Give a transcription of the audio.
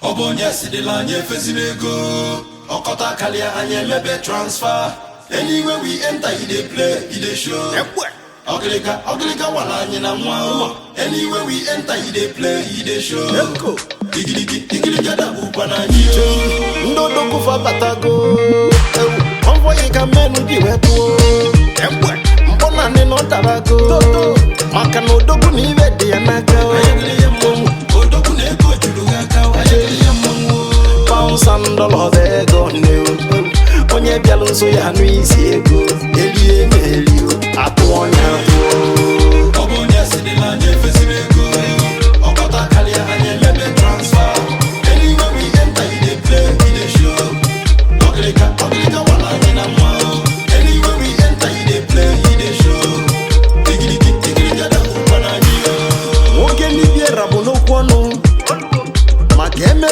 Obonye sidila nye fezilego. Okota kalia anye mebe transfer. Anywhere we enter, he dey play, he dey show. Oglika wala anye na mwa. Anywhere we enter, he dey play, he dey show. Igiligi da bupa na nyo. Ndodo kufa batago. Envoye kamenu diwepo. Mbona nino tarago. Maka no dogu ni vede ya naga. Odogu neko chuluga kawa. Pounds and dollars ego new. Onye bialunso ya nuisi ego.